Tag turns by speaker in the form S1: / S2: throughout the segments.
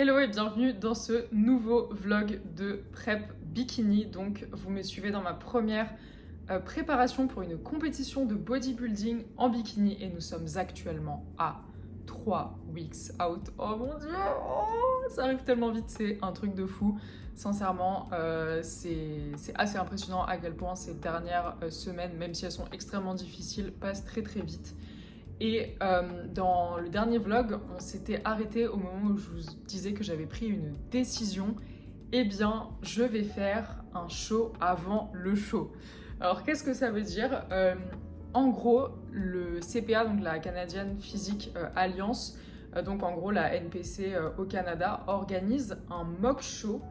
S1: Hello et bienvenue dans ce nouveau vlog de prep bikini. Donc vous me suivez dans ma première préparation pour une compétition de bodybuilding en bikini et nous sommes actuellement à 3 weeks out. Oh mon dieu, ça arrive tellement vite, c'est un truc de fou. Sincèrement, c'est assez impressionnant à quel point ces dernières semaines, même si elles sont extrêmement difficiles, passent très très vite. Et dans le dernier vlog, on s'était arrêté au moment où je vous disais que j'avais pris une décision. Eh bien, je vais faire un show avant le show. Alors, qu'est-ce que ça veut dire? En gros, le CPA, donc la Canadian Physique Alliance, donc en gros la NPC au Canada, organise un mock show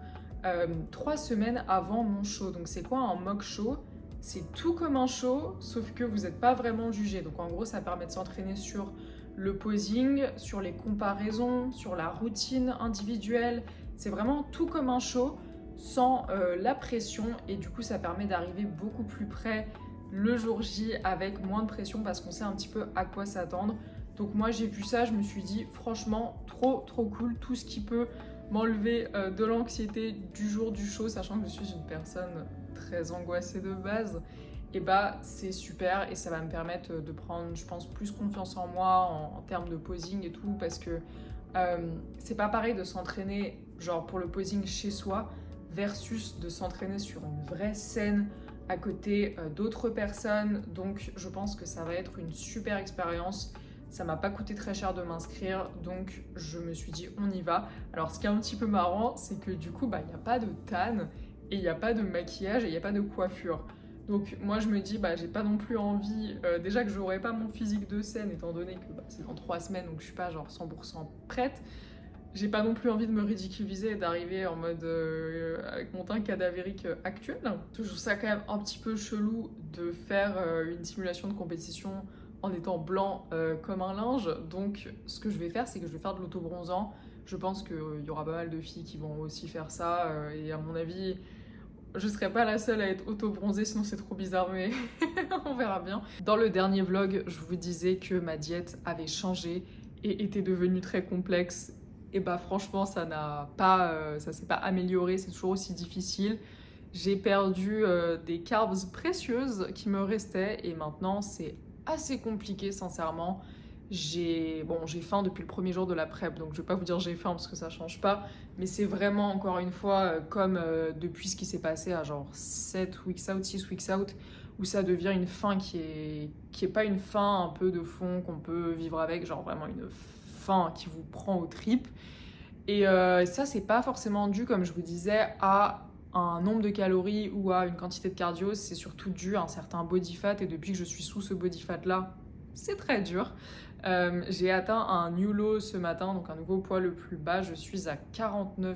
S1: 3 semaines avant mon show. Donc, c'est quoi un mock show? C'est tout comme un show, sauf que vous n'êtes pas vraiment jugé. Donc en gros, ça permet de s'entraîner sur le posing, sur les comparaisons, sur la routine individuelle. C'est vraiment tout comme un show, sans la pression. Et du coup, ça permet d'arriver beaucoup plus près le jour J avec moins de pression parce qu'on sait un petit peu à quoi s'attendre. Donc moi, j'ai vu ça, je me suis dit, franchement, trop cool. Tout ce qui peut m'enlever de l'anxiété du jour du show, sachant que je suis une personne très angoissée de base, et bah c'est super et ça va me permettre de prendre, je pense, plus confiance en moi en termes de posing et tout, parce que c'est pas pareil de s'entraîner genre pour le posing chez soi versus de s'entraîner sur une vraie scène à côté d'autres personnes. Donc je pense que ça va être une super expérience. Ça m'a pas coûté très cher de m'inscrire, donc je me suis dit on y va. Alors ce qui est un petit peu marrant, c'est que du coup, il n'y a pas de tan et il n'y a pas de maquillage et il n'y a pas de coiffure. Donc moi je me dis, j'ai pas non plus envie, déjà que j'aurai pas mon physique de scène, étant donné que c'est dans 3 semaines, donc je suis pas genre 100% prête. J'ai pas non plus envie de me ridiculiser et d'arriver en mode avec mon teint cadavérique actuel. Je trouve ça quand même un petit peu chelou de faire une simulation de compétition en étant blanc comme un linge. Donc ce que je vais faire, c'est que je vais faire de l'auto-bronzant. Je pense qu'il y aura pas mal de filles qui vont aussi faire ça. Et à mon avis, je serai pas la seule à être auto-bronzée, sinon c'est trop bizarre, mais on verra bien. Dans le dernier vlog, je vous disais que ma diète avait changé et était devenue très complexe. Et franchement, ça s'est pas amélioré, c'est toujours aussi difficile. J'ai perdu des carbs précieuses qui me restaient et maintenant c'est assez compliqué, sincèrement. J'ai faim depuis le premier jour de la prep, donc je vais pas vous dire j'ai faim parce que ça change pas, mais c'est vraiment encore une fois comme depuis ce qui s'est passé à genre 7 weeks out, 6 weeks out, où ça devient une faim qui est pas une faim un peu de fond qu'on peut vivre avec, genre vraiment une faim qui vous prend aux tripes. Et ça, c'est pas forcément dû, comme je vous disais, à un nombre de calories ou à une quantité de cardio, c'est surtout dû à un certain body fat, et depuis que je suis sous ce body fat là, c'est très dur. J'ai atteint un new low ce matin, donc un nouveau poids le plus bas, je suis à 49,2.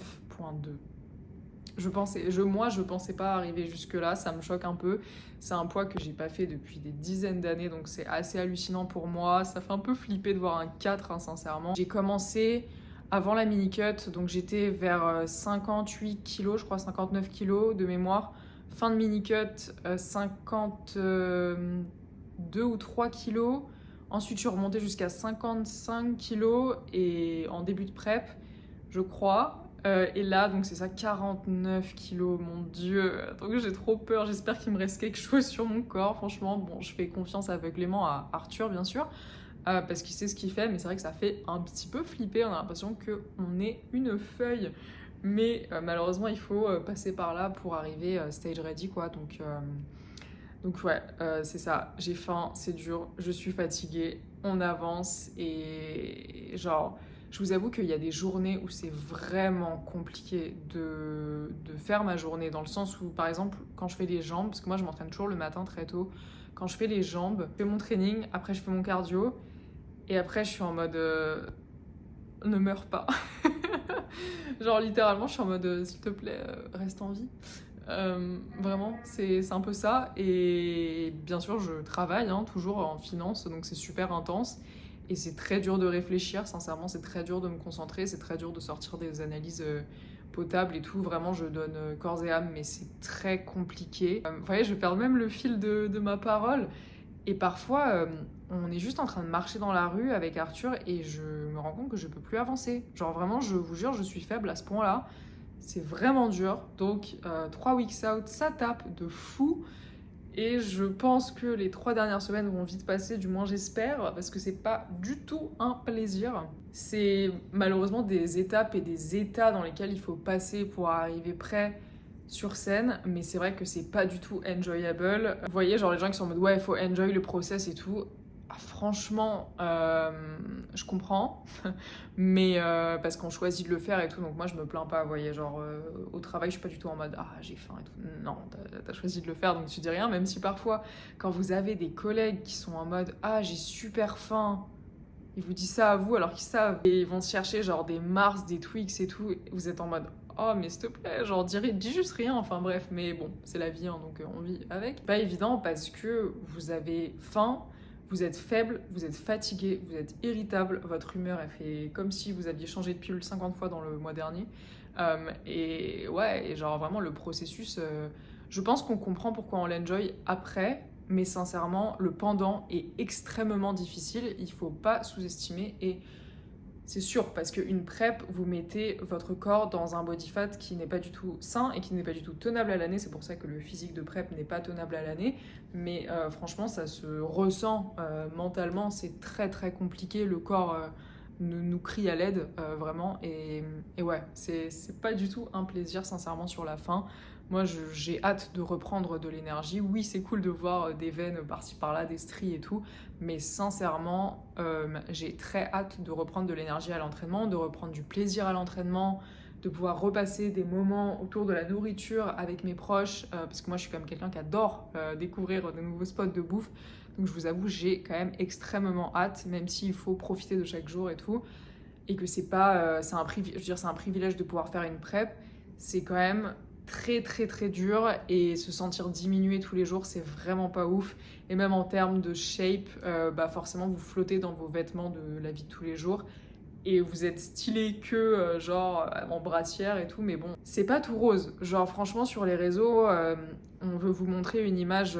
S1: Je pensais pas arriver jusque là, ça me choque un peu. C'est un poids que j'ai pas fait depuis des dizaines d'années, donc c'est assez hallucinant pour moi. Ça fait un peu flipper de voir un 4, sincèrement. J'ai commencé avant la mini-cut, donc j'étais vers 58 kilos, je crois 59 kilos de mémoire. Fin de mini-cut, 52 ou 3 kilos. Ensuite, je suis remontée jusqu'à 55 kilos et en début de prep, je crois. Et là, donc c'est ça, 49 kilos, mon Dieu. Donc j'ai trop peur, j'espère qu'il me reste quelque chose sur mon corps. Franchement, bon, je fais confiance aveuglément à Arthur, bien sûr. Parce qu'il sait ce qu'il fait, mais c'est vrai que ça fait un petit peu flipper, on a l'impression qu'on est une feuille, mais malheureusement il faut passer par là pour arriver stage ready, quoi. Donc ouais, c'est ça, j'ai faim, c'est dur, je suis fatiguée, on avance, et genre je vous avoue qu'il y a des journées où c'est vraiment compliqué de faire ma journée, dans le sens où par exemple quand je fais les jambes, parce que moi je m'entraîne toujours le matin très tôt, quand je fais les jambes, je fais mon training, après je fais mon cardio, et après, je suis en mode ne meurs pas. Genre, littéralement, je suis en mode s'il te plaît, reste en vie. Vraiment, c'est un peu ça. Et bien sûr, je travaille toujours en finance, donc c'est super intense. Et c'est très dur de réfléchir, sincèrement, c'est très dur de me concentrer, c'est très dur de sortir des analyses potables et tout. Vraiment, je donne corps et âme, mais c'est très compliqué. Vous voyez, je perds même le fil de ma parole. Et parfois, on est juste en train de marcher dans la rue avec Arthur et je me rends compte que je peux plus avancer. Genre vraiment, je vous jure, je suis faible à ce point-là. C'est vraiment dur. Donc, 3 weeks out, ça tape de fou. Et je pense que les 3 dernières semaines vont vite passer, du moins j'espère, parce que c'est pas du tout un plaisir. C'est malheureusement des étapes et des états dans lesquels il faut passer pour arriver prêt sur scène, mais c'est vrai que c'est pas du tout enjoyable. Vous voyez, genre les gens qui sont en mode ouais, il faut enjoy le process et tout. Ah, franchement, je comprends, mais parce qu'on choisit de le faire et tout, donc moi je me plains pas, vous voyez, genre au travail je suis pas du tout en mode ah j'ai faim et tout. Non, t'as choisi de le faire donc tu dis rien, même si parfois quand vous avez des collègues qui sont en mode ah j'ai super faim, ils vous disent ça à vous alors qu'ils savent, et ils vont se chercher genre des Mars, des Twix et tout, et vous êtes en mode oh mais s'il te plaît, genre dis juste rien, enfin bref, mais bon, c'est la vie, hein, donc on vit avec. Pas évident parce que vous avez faim, vous êtes faible, vous êtes fatigué, vous êtes irritable, votre humeur elle fait comme si vous aviez changé de pilule 50 fois dans le mois dernier. Et ouais, et genre vraiment le processus, je pense qu'on comprend pourquoi on l'enjoy après, mais sincèrement, le pendant est extrêmement difficile, il faut pas sous-estimer et c'est sûr, parce qu'une PrEP, vous mettez votre corps dans un body fat qui n'est pas du tout sain et qui n'est pas du tout tenable à l'année. C'est pour ça que le physique de PrEP n'est pas tenable à l'année. Mais franchement, ça se ressent mentalement. C'est très très compliqué. Le corps nous crie à l'aide, vraiment. Et ouais, c'est pas du tout un plaisir, sincèrement, sur la fin. Moi, j'ai hâte de reprendre de l'énergie. Oui, c'est cool de voir des veines par-ci par-là, des stries et tout. Mais sincèrement, j'ai très hâte de reprendre de l'énergie à l'entraînement, de reprendre du plaisir à l'entraînement, de pouvoir repasser des moments autour de la nourriture avec mes proches. Parce que moi, je suis quand même quelqu'un qui adore découvrir de nouveaux spots de bouffe. Donc, je vous avoue, j'ai quand même extrêmement hâte, même s'il faut profiter de chaque jour et tout. Et que c'est pas, c'est un privilège de pouvoir faire une PrEP. C'est quand même très très très dur et se sentir diminué tous les jours c'est vraiment pas ouf et même en termes de shape forcément vous flottez dans vos vêtements de la vie de tous les jours et vous êtes stylé que genre en brassière et tout mais bon c'est pas tout rose genre franchement sur les réseaux on veut vous montrer une image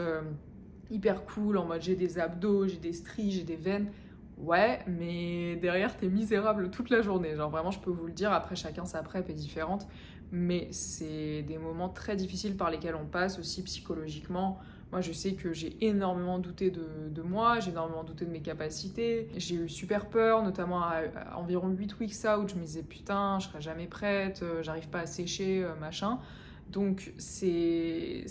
S1: hyper cool en mode j'ai des abdos, j'ai des stries, j'ai des veines. Ouais, mais derrière, t'es misérable toute la journée. Genre, vraiment, je peux vous le dire. Après, chacun, sa PrEP est différente. Mais c'est des moments très difficiles par lesquels on passe aussi psychologiquement. Moi, je sais que j'ai énormément douté de moi, j'ai énormément douté de mes capacités. J'ai eu super peur, notamment à environ 8 weeks out. Je me disais, putain, je serai jamais prête, j'arrive pas à sécher, machin. Donc c'est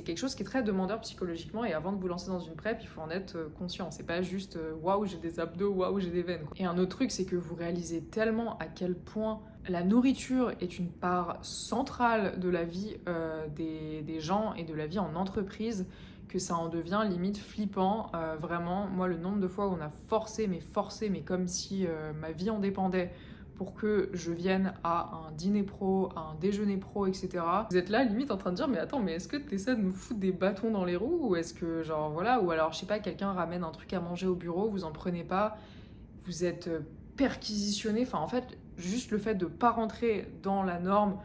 S1: quelque chose qui est très demandeur psychologiquement et avant de vous lancer dans une PrEP, il faut en être conscient. C'est pas juste waouh j'ai des abdos, waouh j'ai des veines. Quoi. Et un autre truc c'est que vous réalisez tellement à quel point la nourriture est une part centrale de la vie des gens et de la vie en entreprise que ça en devient limite flippant. Vraiment, moi le nombre de fois où on a forcé mais comme si ma vie en dépendait pour que je vienne à un dîner pro, à un déjeuner pro, etc. Vous êtes là limite en train de dire mais attends mais est-ce que tu essaies de nous foutre des bâtons dans les roues ou est-ce que genre voilà ou alors je sais pas quelqu'un ramène un truc à manger au bureau, vous en prenez pas, vous êtes perquisitionné, enfin en fait juste le fait de pas rentrer dans la norme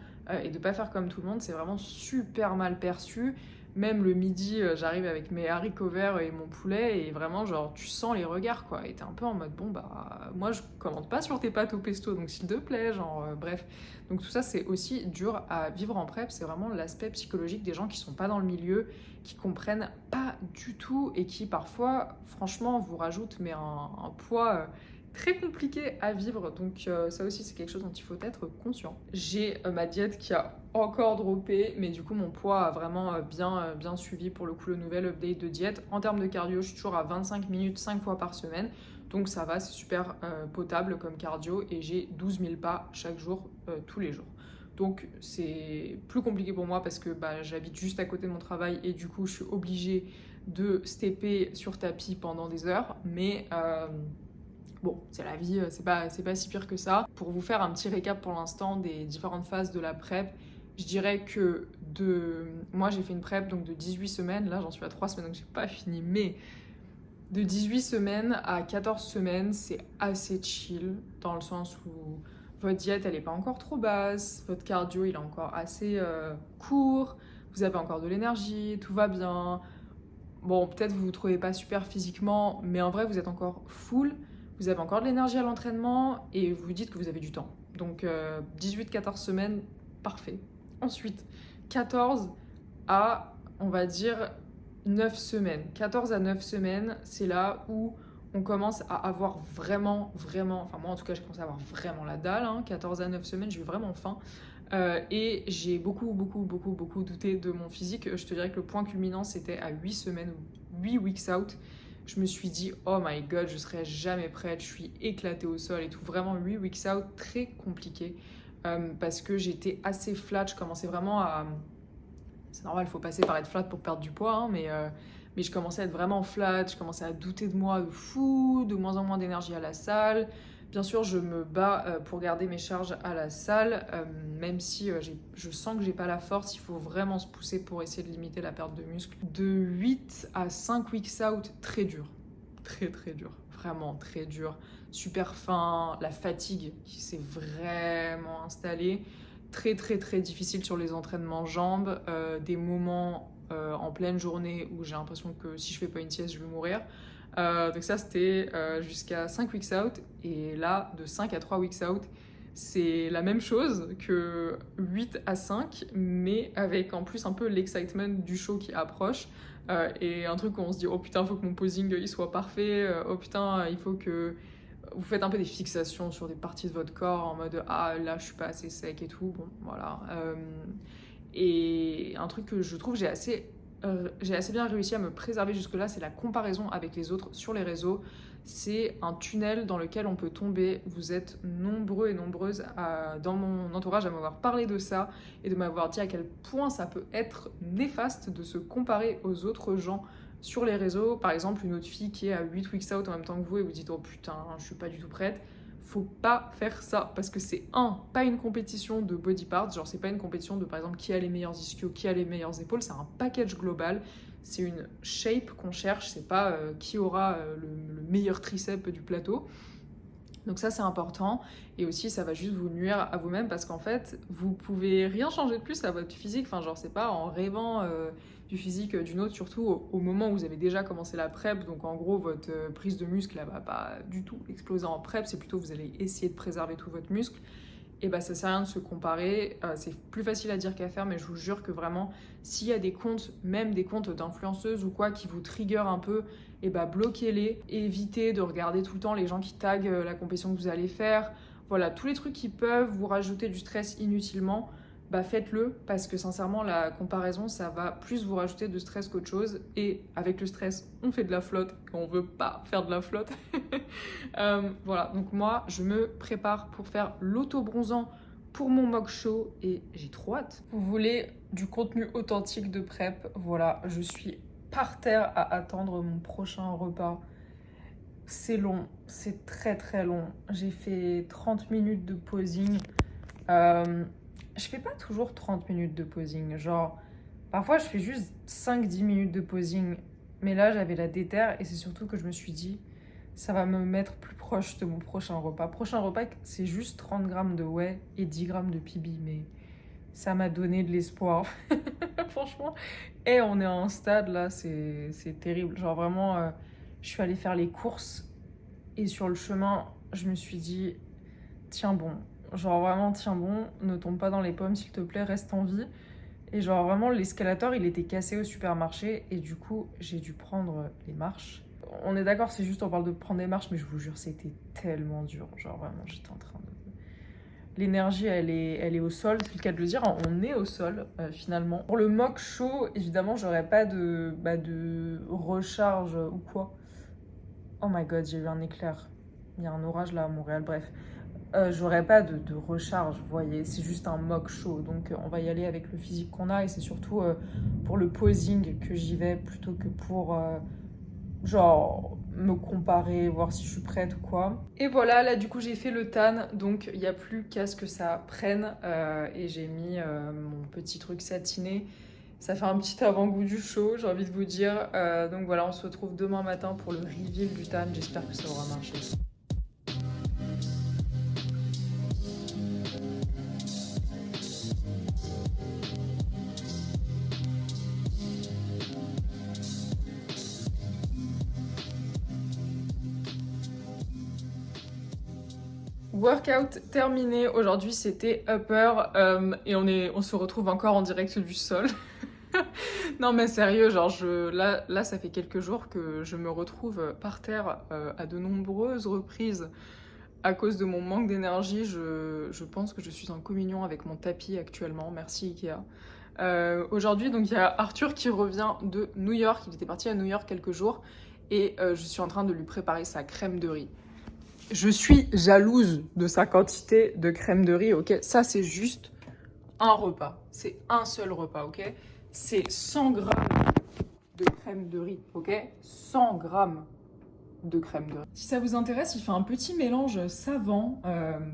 S1: et de pas faire comme tout le monde c'est vraiment super mal perçu. Même le midi, j'arrive avec mes haricots verts et mon poulet et vraiment genre tu sens les regards quoi et t'es un peu en mode bon bah moi je commande pas sur tes pâtes au pesto donc s'il te plaît genre bref. Donc tout ça c'est aussi dur à vivre en PrEP, c'est vraiment l'aspect psychologique des gens qui sont pas dans le milieu, qui comprennent pas du tout et qui parfois franchement vous rajoutent mais un poids très compliqué à vivre, donc ça aussi c'est quelque chose dont il faut être conscient. J'ai ma diète qui a encore droppé, mais du coup mon poids a vraiment bien suivi pour le coup le nouvel update de diète. En termes de cardio, je suis toujours à 25 minutes 5 fois par semaine, donc ça va, c'est super potable comme cardio et j'ai 12 000 pas chaque jour, tous les jours. Donc c'est plus compliqué pour moi parce que j'habite juste à côté de mon travail et du coup je suis obligée de stepper sur tapis pendant des heures, mais bon, c'est la vie, c'est pas si pire que ça. Pour vous faire un petit récap pour l'instant des différentes phases de la PrEP, je dirais que moi j'ai fait une PrEP donc de 18 semaines, là j'en suis à 3 semaines donc j'ai pas fini, mais de 18 semaines à 14 semaines, c'est assez chill dans le sens où votre diète elle est pas encore trop basse, votre cardio il est encore assez court, vous avez encore de l'énergie, tout va bien. bon, peut-être vous vous trouvez pas super physiquement, mais en vrai, vous êtes encore full, vous avez encore de l'énergie à l'entraînement et vous vous dites que vous avez du temps. Donc 18-14 semaines, parfait. Ensuite, 14 à, on va dire, 9 semaines. 14 à 9 semaines, c'est là où on commence à avoir vraiment, enfin moi en tout cas, je commence à avoir vraiment la dalle. 14 à 9 semaines, j'ai eu vraiment faim. Et j'ai beaucoup douté de mon physique. Je te dirais que le point culminant, c'était à 8 semaines, 8 weeks out. Je me suis dit, oh my god, je serai jamais prête, je suis éclatée au sol et tout. Vraiment 8 weeks out, très compliqué. Parce que j'étais assez flat, je commençais vraiment à... C'est normal, il faut passer par être flat pour perdre du poids, mais je commençais à être vraiment flat, je commençais à douter de moi de fou, de moins en moins d'énergie à la salle. Bien sûr, je me bats pour garder mes charges à la salle, même si je sens que j'ai pas la force, il faut vraiment se pousser pour essayer de limiter la perte de muscle. De 8 à 5 weeks out, très dur. Très dur. Vraiment très dur. Super faim, la fatigue qui s'est vraiment installée. Très difficile sur les entraînements jambes. Des moments en pleine journée où j'ai l'impression que si je fais pas une sieste, je vais mourir. Donc ça, c'était jusqu'à 5 weeks out. Et là, de 5 à 3 weeks out, c'est la même chose que 8 à 5, mais avec en plus un peu l'excitement du show qui approche. Et un truc où on se dit, oh putain, il faut que mon posing il soit parfait. Oh putain, il faut que... Vous faites un peu des fixations sur des parties de votre corps en mode, ah là, je suis pas assez sec et tout. Bon, voilà. Et un truc que je trouve j'ai assez bien réussi à me préserver jusque-là, c'est la comparaison avec les autres sur les réseaux. C'est un tunnel dans lequel on peut tomber. Vous êtes nombreux et nombreuses dans mon entourage à m'avoir parlé de ça et de m'avoir dit à quel point ça peut être néfaste de se comparer aux autres gens sur les réseaux. Par exemple, une autre fille qui est à 8 weeks out en même temps que vous et vous dites « Oh putain, je suis pas du tout prête ». Faut pas faire ça parce que c'est pas une compétition de body parts, genre c'est pas une compétition de par exemple qui a les meilleurs ischios, qui a les meilleures épaules, c'est un package global, c'est une shape qu'on cherche, c'est pas qui aura le meilleur tricep du plateau. Donc ça c'est important et aussi ça va juste vous nuire à vous-même parce qu'en fait vous pouvez rien changer de plus à votre physique, enfin genre c'est pas en rêvant du physique d'une autre, surtout au moment où vous avez déjà commencé la prep, donc en gros votre prise de muscle elle va pas du tout exploser en prep, c'est plutôt vous allez essayer de préserver tout votre muscle. Et bah ça sert à rien de se comparer, c'est plus facile à dire qu'à faire, mais je vous jure que vraiment s'il y a des comptes, même des comptes d'influenceuses ou quoi qui vous trigger un peu, et bah bloquez-les, évitez de regarder tout le temps les gens qui taguent la compétition que vous allez faire, voilà, tous les trucs qui peuvent vous rajouter du stress inutilement, bah faites-le parce que sincèrement la comparaison ça va plus vous rajouter de stress qu'autre chose et avec le stress on fait de la flotte et on veut pas faire de la flotte. Voilà, donc moi je me prépare pour faire l'auto-bronzant pour mon mock show et j'ai trop hâte. Vous voulez du contenu authentique de prep, voilà, je suis par terre à attendre mon prochain repas. C'est long, c'est très long. J'ai fait 30 minutes de posing. Je fais pas toujours 30 minutes de posing. Genre, parfois je fais juste 5-10 minutes de posing. Mais là, j'avais la déterre et c'est surtout que je me suis dit, ça va me mettre plus proche de mon prochain repas. Prochain repas, c'est juste 30 grammes de whey et 10 grammes de PB. Mais ça m'a donné de l'espoir. Franchement. Et on est à un stade là, c'est terrible. Genre vraiment, je suis allée faire les courses et sur le chemin, je me suis dit, tiens bon. Genre vraiment, tiens bon, ne tombe pas dans les pommes s'il te plaît, reste en vie. Et genre vraiment, l'escalator, il était cassé au supermarché et du coup, j'ai dû prendre les marches. On est d'accord, c'est juste, on parle de prendre des marches, mais je vous jure, c'était tellement dur. Genre vraiment, j'étais en train de... L'énergie, elle est au sol, c'est le cas de le dire. On est au sol, finalement. Pour le mock show, évidemment, j'aurais pas de recharge ou quoi. Oh my god, j'ai eu un éclair. Il y a un orage là à Montréal, bref. J'aurais pas de recharge, vous voyez, c'est juste un mock show, donc on va y aller avec le physique qu'on a et c'est surtout pour le posing que j'y vais plutôt que pour genre me comparer, voir si je suis prête ou quoi. Et voilà, là du coup j'ai fait le tan, donc il n'y a plus qu'à ce que ça prenne et j'ai mis mon petit truc satiné. Ça fait un petit avant-goût du show, j'ai envie de vous dire. Donc voilà, on se retrouve demain matin pour le reveal du tan, j'espère que ça aura marché. Workout terminé, aujourd'hui c'était upper et on se retrouve encore en direct du sol. Non mais sérieux, genre là ça fait quelques jours que je me retrouve par terre à de nombreuses reprises à cause de mon manque d'énergie. Je pense que je suis en communion avec mon tapis actuellement, merci Ikea. Aujourd'hui donc il y a Arthur qui revient de New York, il était parti à New York quelques jours et je suis en train de lui préparer sa crème de riz. Je suis jalouse de sa quantité de crème de riz, ok? Ça, c'est juste un repas. C'est un seul repas, ok? C'est 100 grammes de crème de riz, ok? 100 grammes de crème de riz. Si ça vous intéresse, il fait un petit mélange savant,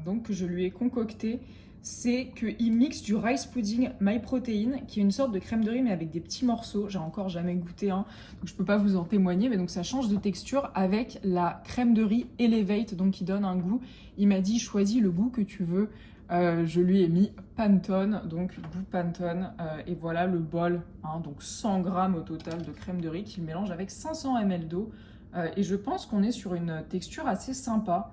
S1: donc que je lui ai concocté. C'est qu'il mixe du rice pudding My Protein, qui est une sorte de crème de riz mais avec des petits morceaux. J'ai encore jamais goûté un, donc je peux pas vous en témoigner, mais donc ça change de texture avec la crème de riz Elevate, donc qui donne un goût. Il m'a dit choisis le goût que tu veux. Je lui ai mis Pantone, donc goût Pantone, et voilà le bol, hein, donc 100 grammes au total de crème de riz qu'il mélange avec 500 ml d'eau. Et je pense qu'on est sur une texture assez sympa.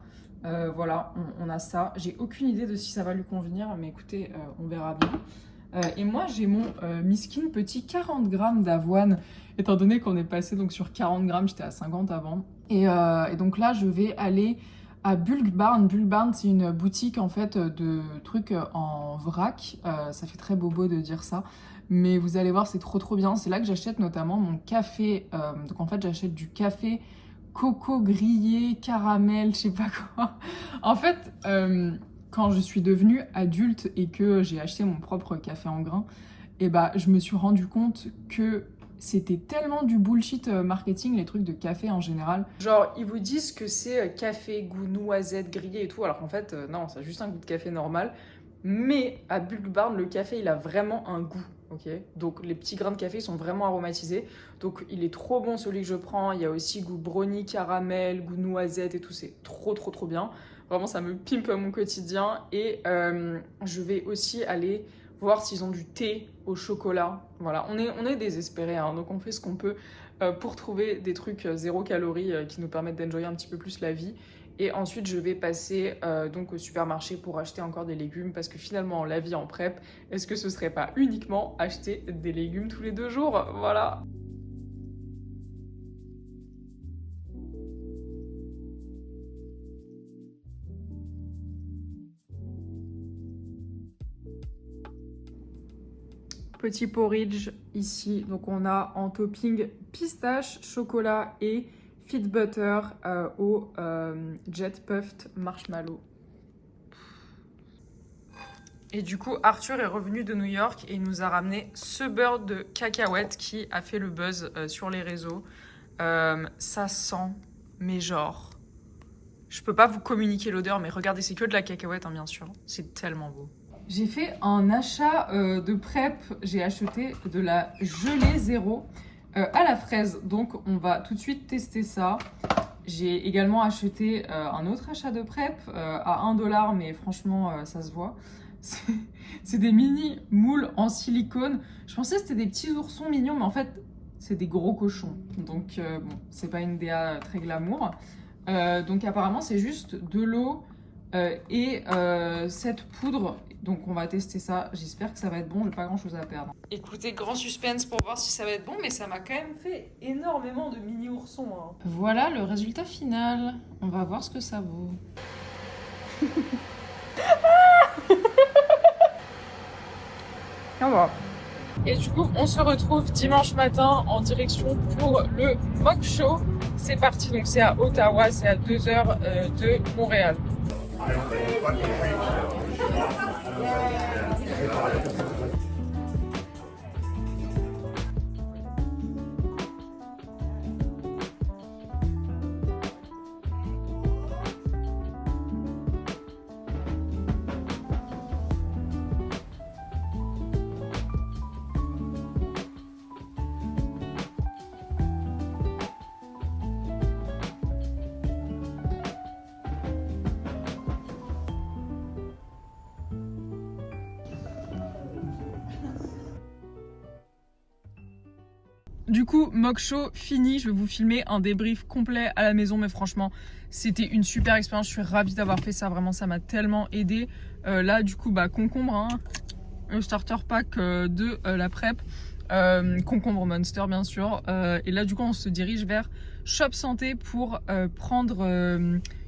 S1: Voilà, on a ça. J'ai aucune idée de si ça va lui convenir, mais écoutez, on verra bien. Et moi, j'ai mon Miskin petit 40 grammes d'avoine, étant donné qu'on est passé donc sur 40 grammes, j'étais à 50 avant. Et donc là, je vais aller à Bulk Barn. Bulk Barn, c'est une boutique en fait de trucs en vrac. Ça fait très bobo de dire ça, mais vous allez voir, c'est trop bien. C'est là que j'achète notamment mon café. Donc en fait, j'achète du café coco grillé, caramel, je sais pas quoi. En fait, quand je suis devenue adulte et que j'ai acheté mon propre café en grains, et bah, je me suis rendu compte que c'était tellement du bullshit marketing, les trucs de café en général. Genre, ils vous disent que c'est café, goût noisette, grillé et tout, alors qu'en fait, non, c'est juste un goût de café normal. Mais à Bulk Barn, le café, il a vraiment un goût. Okay. Donc les petits grains de café sont vraiment aromatisés. Donc il est trop bon celui que je prends. Il y a aussi goût brownie, caramel, goût noisette et tout. C'est trop bien. Vraiment ça me pimpe mon quotidien. Et je vais aussi aller voir s'ils ont du thé au chocolat. Voilà, on est désespérés, hein, donc on fait ce qu'on peut pour trouver des trucs zéro calories qui nous permettent d'enjoyer un petit peu plus la vie. Et ensuite, je vais passer donc au supermarché pour acheter encore des légumes parce que finalement, la vie en prep, est-ce que ce serait pas uniquement acheter des légumes tous les 2 jours? Voilà. Petit porridge ici. Donc on a en topping pistache, chocolat et Fit Butter au Jet Puffed Marshmallow. Et du coup, Arthur est revenu de New York et il nous a ramené ce beurre de cacahuète qui a fait le buzz sur les réseaux. Ça sent, mais genre... Je peux pas vous communiquer l'odeur, mais regardez, c'est que de la cacahuète, hein, bien sûr. C'est tellement beau. J'ai fait un achat de prep. J'ai acheté de la gelée zéro à la fraise. Donc, on va tout de suite tester ça. J'ai également acheté un autre achat de prep à 1$, mais franchement, ça se voit. C'est des mini moules en silicone. Je pensais que c'était des petits oursons mignons, mais en fait, c'est des gros cochons. Donc, bon, c'est pas une DA très glamour. Donc, apparemment, c'est juste de l'eau et cette poudre. Donc, on va tester ça. J'espère que ça va être bon. J'ai pas grand chose à perdre. Écoutez, grand suspense pour voir si ça va être bon, mais ça m'a quand même fait énormément de mini oursons. Hein. Voilà le résultat final. On va voir ce que ça vaut. Et du coup, on se retrouve dimanche matin en direction pour le Mock Show. C'est parti, donc c'est à Ottawa, c'est à 2 heures de Montréal. Du coup, mock show fini, je vais vous filmer un débrief complet à la maison, mais franchement, c'était une super expérience, je suis ravie d'avoir fait ça, vraiment ça m'a tellement aidé. Là du coup, concombre, hein, le starter pack de la prep, concombre monster bien sûr, et là du coup on se dirige vers Shop Santé pour prendre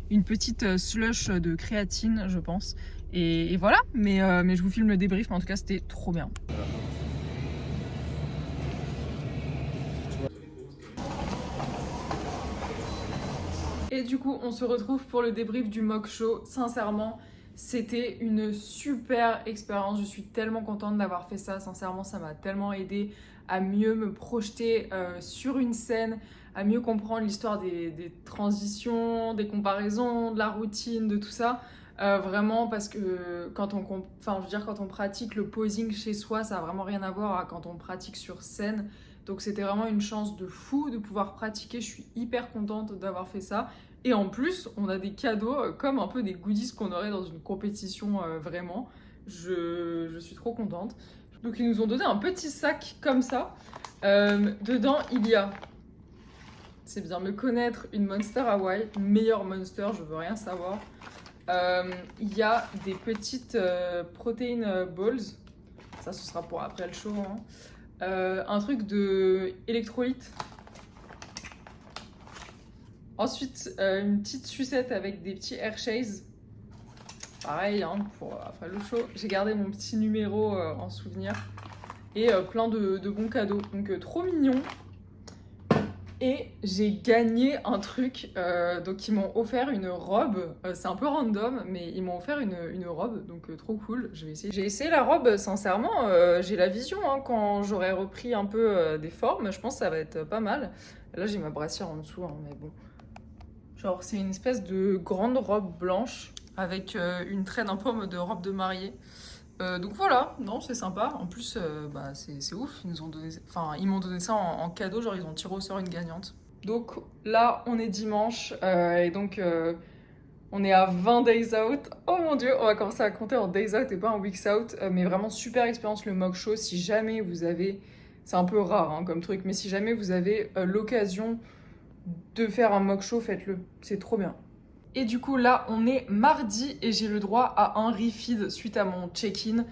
S1: une petite slush de créatine je pense, et voilà, mais je vous filme le débrief, mais en tout cas c'était trop bien. Et du coup, on se retrouve pour le débrief du mock show. Sincèrement, c'était une super expérience. Je suis tellement contente d'avoir fait ça. Sincèrement, ça m'a tellement aidé à mieux me projeter sur une scène, à mieux comprendre l'histoire des transitions, des comparaisons, de la routine, de tout ça. Vraiment, parce que quand on pratique le posing chez soi, ça n'a vraiment rien à voir à quand on pratique sur scène. Donc c'était vraiment une chance de fou de pouvoir pratiquer. Je suis hyper contente d'avoir fait ça. Et en plus, on a des cadeaux comme un peu des goodies qu'on aurait dans une compétition vraiment. Je suis trop contente. Donc ils nous ont donné un petit sac comme ça. Dedans, il y a, c'est bien me connaître, une Monster Hawaii, meilleure Monster, je veux rien savoir. Il y a des petites protein balls. Ça, ce sera pour après le show, hein. Un truc de électrolyte. Ensuite, une petite sucette avec des petits Hershey's. Pareil, hein, pour après le show. J'ai gardé mon petit numéro en souvenir. Et plein de bons cadeaux. Donc trop mignon. Et j'ai gagné un truc. Donc ils m'ont offert une robe. C'est un peu random, mais ils m'ont offert une robe. Donc trop cool. Je vais essayer. J'ai essayé la robe, sincèrement. J'ai la vision, hein, quand j'aurai repris un peu des formes. Je pense que ça va être pas mal. Là, j'ai ma brassière en dessous, hein, mais bon. Genre, c'est une espèce de grande robe blanche avec une traîne un peu en mode robe de mariée. Donc voilà, non, c'est sympa. En plus, c'est ouf. Ils m'ont donné ça en cadeau. Genre, ils ont tiré au sort une gagnante. Donc là, on est dimanche et donc on est à 20 days out. Oh mon dieu, on va commencer à compter en days out et pas en weeks out. Mais vraiment super expérience le mock show. Si jamais vous avez, c'est un peu rare, hein, comme truc, mais si jamais vous avez l'occasion de faire un mock show, faites-le, c'est trop bien. Et du coup là on est mardi et j'ai le droit à un refeed suite à mon check-in.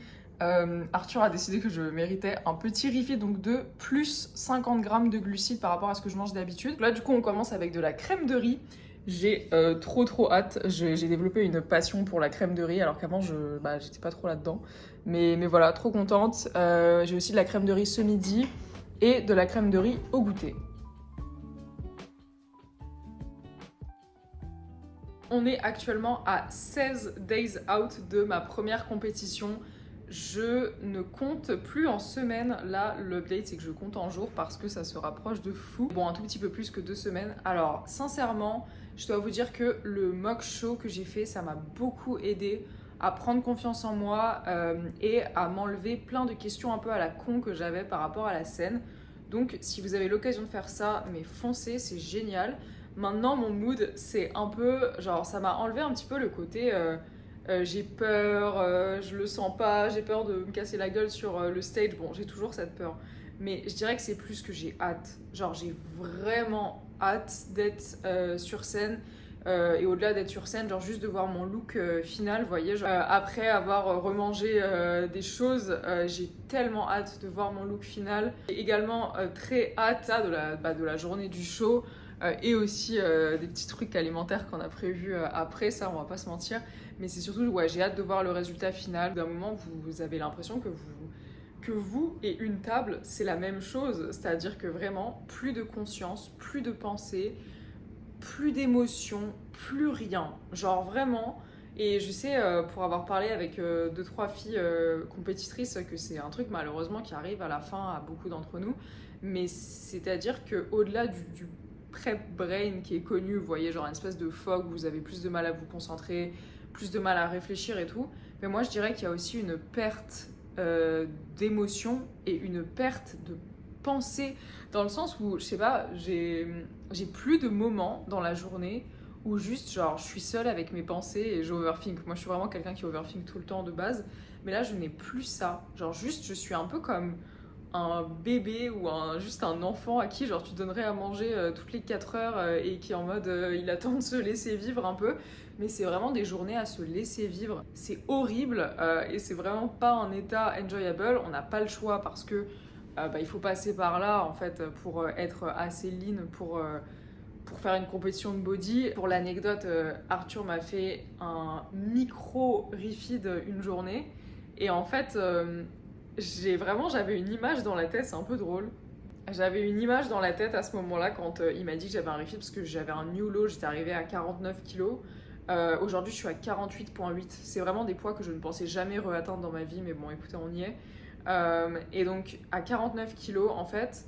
S1: Arthur a décidé que je méritais un petit refeed, donc de plus 50 grammes de glucides par rapport à ce que je mange d'habitude. Là du coup on commence avec de la crème de riz. J'ai trop hâte, j'ai développé une passion pour la crème de riz alors qu'avant j'étais pas trop là-dedans. Mais voilà, trop contente. J'ai aussi de la crème de riz ce midi et de la crème de riz au goûter. On est actuellement à 16 days out de ma première compétition. Je ne compte plus en semaines. Là, l'update, c'est que je compte en jours parce que ça se rapproche de fou. Bon, un tout petit peu plus que 2 semaines. Alors, sincèrement, je dois vous dire que le mock show que j'ai fait, ça m'a beaucoup aidé à prendre confiance en moi et à m'enlever plein de questions un peu à la con que j'avais par rapport à la scène. Donc, si vous avez l'occasion de faire ça, mais foncez, c'est génial. Maintenant, mon mood, c'est un peu, genre, ça m'a enlevé un petit peu le côté j'ai peur, je le sens pas, j'ai peur de me casser la gueule sur le stage. Bon, j'ai toujours cette peur. Mais je dirais que c'est plus que j'ai hâte. Genre, j'ai vraiment hâte d'être sur scène. Et au-delà d'être sur scène, genre juste de voir mon look final, vous voyez, genre, après avoir remangé des choses, j'ai tellement hâte de voir mon look final. J'ai également très hâte de la journée du show. Et aussi des petits trucs alimentaires qu'on a prévus après, ça on va pas se mentir. Mais c'est surtout, ouais, j'ai hâte de voir le résultat final. D'un moment, vous avez l'impression que vous et une table, c'est la même chose. C'est-à-dire que vraiment, plus de conscience, plus de pensée, plus d'émotion, plus rien. Genre vraiment. Et je sais, pour avoir parlé avec 2-3 filles compétitrices, que c'est un truc malheureusement qui arrive à la fin à beaucoup d'entre nous. Mais c'est-à-dire qu'au-delà du prep brain qui est connu, vous voyez, genre une espèce de fog, vous avez plus de mal à vous concentrer, plus de mal à réfléchir et tout. Mais moi, je dirais qu'il y a aussi une perte d'émotion et une perte de pensée, dans le sens où, je sais pas, j'ai plus de moments dans la journée où juste, genre, je suis seule avec mes pensées et j'overthink. Moi, je suis vraiment quelqu'un qui overthink tout le temps de base. Mais là, je n'ai plus ça. Genre, juste, je suis un peu comme un bébé ou juste un enfant à qui genre tu donnerais à manger toutes les 4 heures et qui est en mode il attend de se laisser vivre un peu. Mais c'est vraiment des journées à se laisser vivre. C'est horrible et c'est vraiment pas un état enjoyable. On n'a pas le choix parce que il faut passer par là en fait pour être assez lean pour faire une compétition de body. Pour l'anecdote, Arthur m'a fait un micro refeed une journée et en fait j'avais une image dans la tête, c'est un peu drôle. J'avais une image dans la tête à ce moment-là quand il m'a dit que j'avais un refeed parce que j'avais un new low, j'étais arrivée à 49 kilos. Aujourd'hui je suis à 48,8. C'est vraiment des poids que je ne pensais jamais re-atteindre dans ma vie, mais bon écoutez on y est. Et donc à 49 kilos en fait,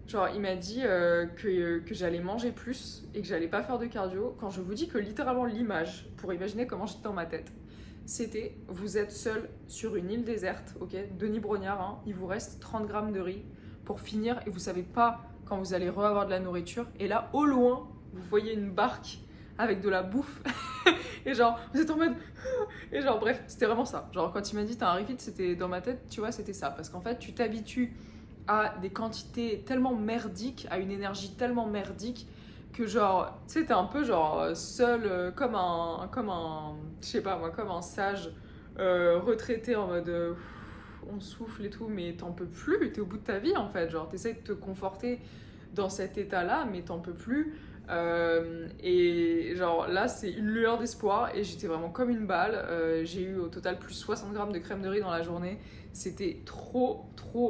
S1: genre il m'a dit que j'allais manger plus et que j'allais pas faire de cardio. Quand je vous dis que littéralement l'image, pour imaginer comment j'étais dans ma tête, c'était vous êtes seul sur une île déserte, ok, Denis Brognard, hein, il vous reste 30 grammes de riz pour finir et vous savez pas quand vous allez re-avoir de la nourriture. Et là au loin vous voyez une barque avec de la bouffe et genre vous êtes en mode et genre bref c'était vraiment ça. Genre quand il m'a dit t'as un refeed, c'était dans ma tête, tu vois, c'était ça parce qu'en fait tu t'habitues à des quantités tellement merdiques, à une énergie tellement merdique que genre tu sais t'es un peu genre seul comme un je sais pas moi, comme un sage retraité en mode on souffle et tout mais t'en peux plus, t'es au bout de ta vie en fait, genre t'essaies de te conforter dans cet état là mais t'en peux plus. Et genre là c'est une lueur d'espoir et j'étais vraiment comme une balle. J'ai eu au total plus 60 grammes de crème de riz dans la journée. C'était trop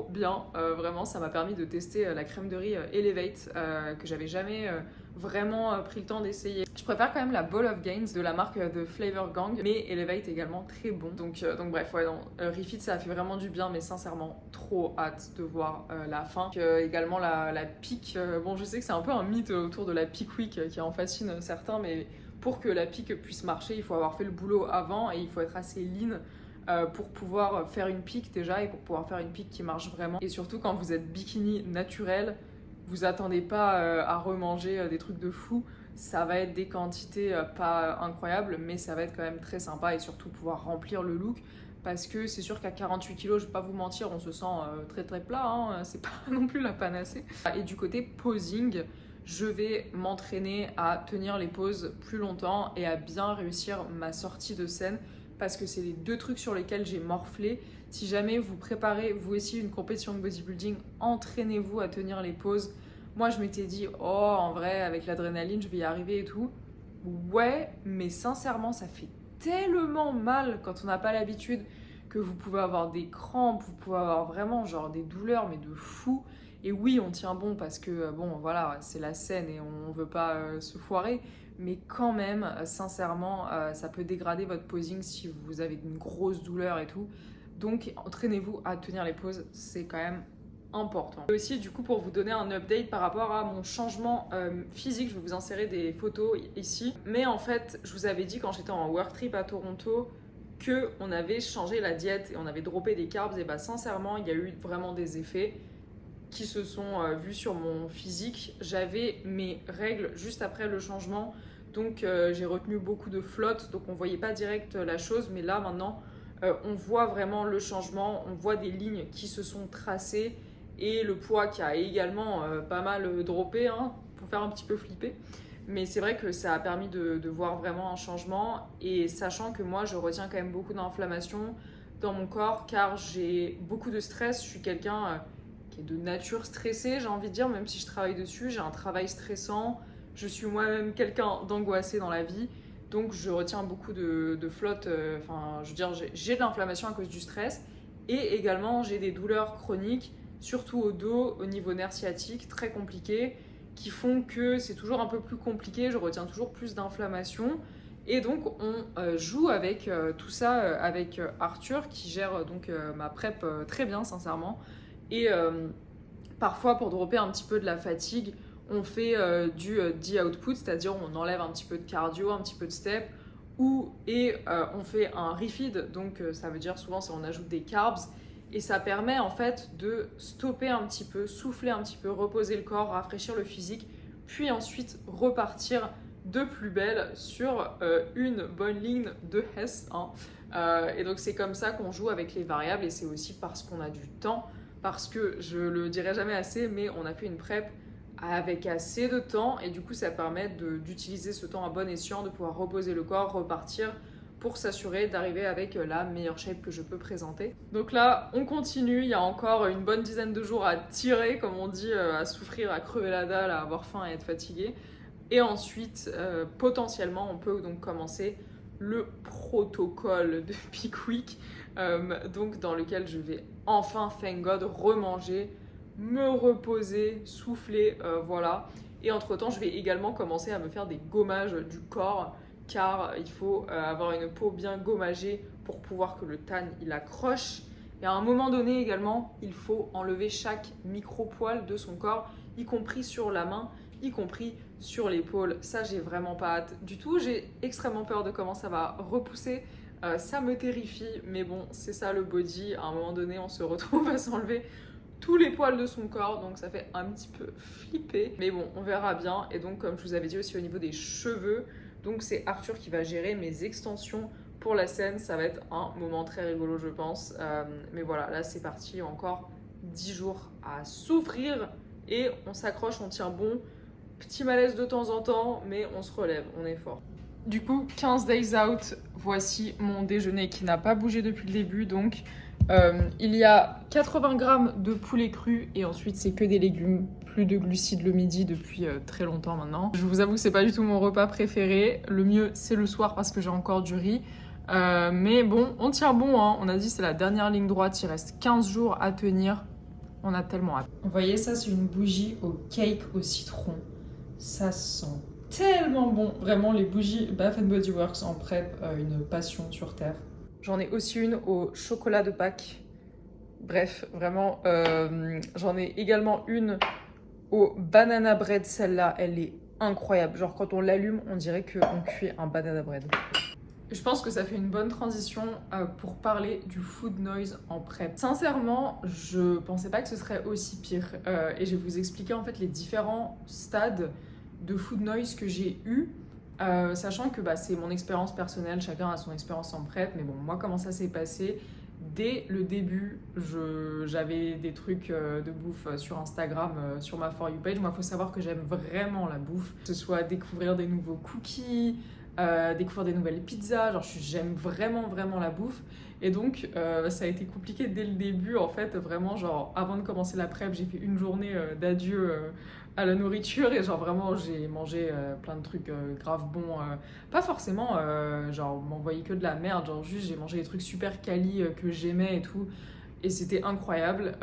S1: bien, vraiment ça m'a permis de tester la crème de riz Elevate que j'avais jamais vraiment pris le temps d'essayer. Je préfère quand même la Ball of Gains de la marque de Flavor Gang, mais Elevate également très bon. Donc bref, ouais, Refeed ça a fait vraiment du bien, mais sincèrement trop hâte de voir la fin. Également la peak, bon je sais que c'est un peu un mythe autour de la peak week qui en fascine certains, mais pour que la peak puisse marcher, il faut avoir fait le boulot avant et il faut être assez lean pour pouvoir faire une peak déjà et pour pouvoir faire une peak qui marche vraiment. Et surtout quand vous êtes bikini naturel, vous attendez pas à remanger des trucs de fou. Ça va être des quantités pas incroyables, mais ça va être quand même très sympa et surtout pouvoir remplir le look. Parce que c'est sûr qu'à 48 kilos, je vais pas vous mentir, on se sent très plat, hein, c'est pas non plus la panacée. Et du côté posing, je vais m'entraîner à tenir les poses plus longtemps et à bien réussir ma sortie de scène parce que c'est les deux trucs sur lesquels j'ai morflé. Si jamais vous préparez vous aussi une compétition de bodybuilding, entraînez-vous à tenir les poses. Moi je m'étais dit oh en vrai avec l'adrénaline je vais y arriver et tout. Ouais mais sincèrement ça fait tellement mal quand on n'a pas l'habitude que vous pouvez avoir des crampes, vous pouvez avoir vraiment genre des douleurs mais de fou. Et oui on tient bon parce que bon voilà c'est la scène et on veut pas se foirer. Mais quand même, sincèrement, ça peut dégrader votre posing si vous avez une grosse douleur et tout. Donc, entraînez-vous à tenir les poses, c'est quand même important. Et aussi, du coup, pour vous donner un update par rapport à mon changement physique, je vais vous insérer des photos ici. Mais en fait, je vous avais dit quand j'étais en work trip à Toronto qu'on avait changé la diète et on avait droppé des carbs. Et bah, sincèrement, il y a eu vraiment des effets qui se sont vus sur mon physique. J'avais mes règles juste après le changement. Donc j'ai retenu beaucoup de flotte, donc on voyait pas direct la chose, mais là maintenant on voit vraiment le changement, on voit des lignes qui se sont tracées et le poids qui a également pas mal droppé, hein, pour faire un petit peu flipper. Mais c'est vrai que ça a permis de voir vraiment un changement et sachant que moi je retiens quand même beaucoup d'inflammation dans mon corps car j'ai beaucoup de stress, je suis quelqu'un qui est de nature stressée, j'ai envie de dire, même si je travaille dessus, j'ai un travail stressant. Je suis moi-même quelqu'un d'angoissé dans la vie, donc je retiens beaucoup de flotte. Enfin, je veux dire, j'ai de l'inflammation à cause du stress et également j'ai des douleurs chroniques, surtout au dos, au niveau nerf sciatique, très compliquées, qui font que c'est toujours un peu plus compliqué. Je retiens toujours plus d'inflammation et donc on joue avec tout ça avec Arthur qui gère donc ma prep très bien, sincèrement. Et parfois, pour dropper un petit peu de la fatigue, on fait du de-output, c'est-à-dire on enlève un petit peu de cardio, un petit peu de step, et on fait un refeed, donc ça veut dire souvent on ajoute des carbs, et ça permet en fait de stopper un petit peu, souffler un petit peu, reposer le corps, rafraîchir le physique, puis ensuite repartir de plus belle sur une bonne ligne de Hess. Hein. Et donc c'est comme ça qu'on joue avec les variables, et c'est aussi parce qu'on a du temps. parce que je le dirai jamais assez, mais on a fait une prep avec assez de temps et du coup ça permet d'utiliser ce temps à bon escient, de pouvoir reposer le corps, repartir pour s'assurer d'arriver avec la meilleure shape que je peux présenter. Donc là, on continue, il y a encore une bonne dizaine de jours à tirer, comme on dit, à souffrir, à crever la dalle, à avoir faim et être fatigué. Et ensuite, potentiellement, on peut donc commencer le protocole de Peak Week, donc dans lequel je vais enfin, thank God, remanger, me reposer, souffler, voilà. Et entre-temps, je vais également commencer à me faire des gommages du corps, car il faut avoir une peau bien gommagée pour pouvoir que le tan il accroche. Et à un moment donné également, il faut enlever chaque micro-poil de son corps, y compris sur la main, y compris sur l'épaule. Ça, j'ai vraiment pas hâte du tout. J'ai extrêmement peur de comment ça va repousser. Ça me terrifie, mais bon, c'est ça le body. À un moment donné, on se retrouve à s'enlever tous les poils de son corps, donc ça fait un petit peu flipper. Mais bon, on verra bien. Et donc, comme je vous avais dit aussi au niveau des cheveux, donc c'est Arthur qui va gérer mes extensions pour la scène. Ça va être un moment très rigolo, je pense. Mais voilà, là c'est parti. Encore 10 jours à souffrir et on s'accroche, on tient bon. Petit malaise de temps en temps, mais on se relève, on est fort. Du coup, 15 days out, voici mon déjeuner qui n'a pas bougé depuis le début. Donc, il y a 80 grammes de poulet cru et ensuite c'est que des légumes, plus de glucides le midi depuis très longtemps maintenant. Je vous avoue que c'est pas du tout mon repas préféré. Le mieux, c'est le soir parce que j'ai encore du riz. Mais bon, on tient bon, hein. On a dit c'est la dernière ligne droite, il reste 15 jours à tenir. On a tellement hâte. Vous voyez, ça c'est une bougie au cake au citron. Ça sent tellement bon. Vraiment, les bougies Bath & Body Works en prep, une passion sur terre. J'en ai aussi une au chocolat de Pâques. Bref, vraiment, j'en ai également une au banana bread. Celle-là, elle est incroyable. Genre, quand on l'allume, on dirait qu'on cuit un banana bread. Je pense que ça fait une bonne transition pour parler du food noise en prep. Sincèrement, je pensais pas que ce serait aussi pire. Et je vais vous expliquer en fait les différents stades de food noise que j'ai eu, sachant que c'est mon expérience personnelle, chacun a son expérience en prep, mais bon, moi comment ça s'est passé, dès le début, j'avais des trucs de bouffe sur Instagram, sur ma For You page. Moi, il faut savoir que j'aime vraiment la bouffe, que ce soit découvrir des nouveaux cookies, découvrir des nouvelles pizzas, genre j'aime vraiment la bouffe. Et donc ça a été compliqué dès le début en fait, vraiment genre avant de commencer la prep, j'ai fait une journée d'adieu à la nourriture et genre vraiment j'ai mangé plein de trucs grave bons, pas forcément genre m'envoyer que de la merde, genre juste j'ai mangé des trucs super quali que j'aimais et tout. Et c'était incroyable.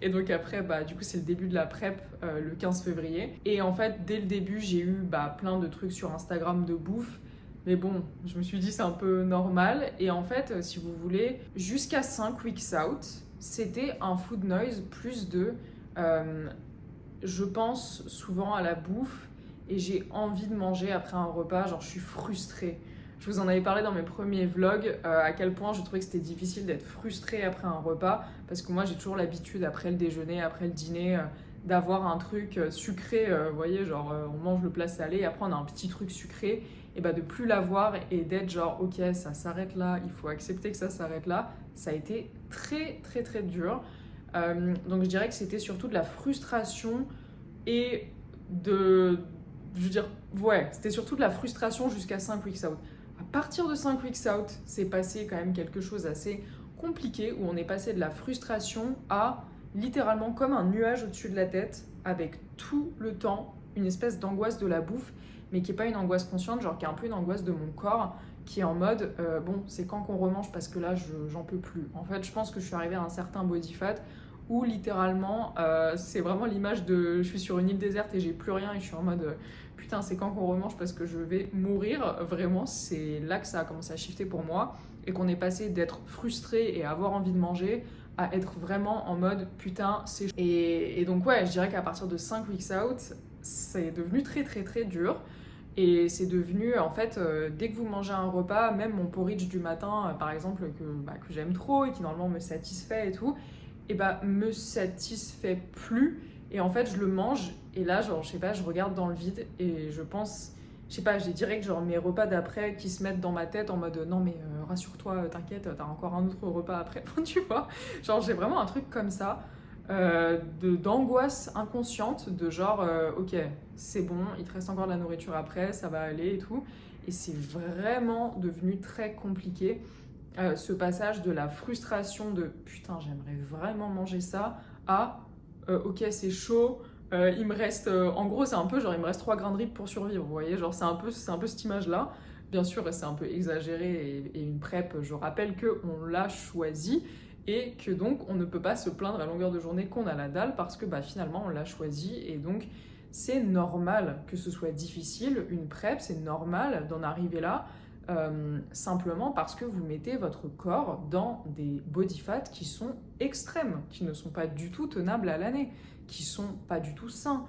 S1: Et donc après, du coup, c'est le début de la prep, le 15 février. Et en fait, dès le début, j'ai eu plein de trucs sur Instagram de bouffe. Mais bon, je me suis dit, c'est un peu normal. Et en fait, si vous voulez, jusqu'à 5 weeks out, c'était un food noise plus de... je pense souvent à la bouffe et j'ai envie de manger après un repas. Genre, je suis frustrée. Je vous en avais parlé dans mes premiers vlogs, à quel point je trouvais que c'était difficile d'être frustrée après un repas, parce que moi j'ai toujours l'habitude après le déjeuner, après le dîner, d'avoir un truc sucré, vous voyez, genre on mange le plat salé, et après on a un petit truc sucré, et de plus l'avoir et d'être genre ok ça s'arrête là, il faut accepter que ça s'arrête là, ça a été très dur. Donc je dirais que c'était surtout de la frustration et de... Je veux dire, ouais, c'était surtout de la frustration jusqu'à 5 weeks out. À partir de 5 weeks out, c'est passé quand même quelque chose d'assez compliqué où on est passé de la frustration à littéralement comme un nuage au-dessus de la tête avec tout le temps une espèce d'angoisse de la bouffe, mais qui n'est pas une angoisse consciente, genre qui est un peu une angoisse de mon corps qui est en mode bon, c'est quand qu'on remange parce que là, j'en peux plus. En fait, je pense que je suis arrivée à un certain body fat où littéralement, c'est vraiment l'image de je suis sur une île déserte et j'ai plus rien et je suis en mode putain, c'est quand qu'on remange parce que je vais mourir. Vraiment, c'est là que ça a commencé à shifter pour moi et qu'on est passé d'être frustré et avoir envie de manger à être vraiment en mode putain, c'est... Et donc ouais, je dirais qu'à partir de 5 weeks out, c'est devenu très dur. Et c'est devenu, en fait, dès que vous mangez un repas, même mon porridge du matin, par exemple, que j'aime trop et qui normalement me satisfait et tout, et me satisfait plus. Et en fait, je le mange et là, genre, je sais pas, je regarde dans le vide et je pense, je sais pas, j'ai direct genre mes repas d'après qui se mettent dans ma tête en mode non mais rassure-toi, t'inquiète, t'as encore un autre repas après, tu vois. Genre, j'ai vraiment un truc comme ça. d'angoisse inconsciente, de genre, ok, c'est bon, il te reste encore de la nourriture après, ça va aller et tout. Et c'est vraiment devenu très compliqué, ce passage de la frustration de putain, j'aimerais vraiment manger ça, à ok, c'est chaud, il me reste, en gros, c'est un peu genre, il me reste 3 grains de riz pour survivre, vous voyez, genre, c'est un peu cette image-là. Bien sûr, c'est un peu exagéré et une PrEP, je rappelle qu'on l'a choisi et que donc on ne peut pas se plaindre à longueur de journée qu'on a la dalle parce que finalement on l'a choisi et donc c'est normal que ce soit difficile, une PrEP, c'est normal d'en arriver là, simplement parce que vous mettez votre corps dans des body fat qui sont extrêmes, qui ne sont pas du tout tenables à l'année, qui sont pas du tout sains.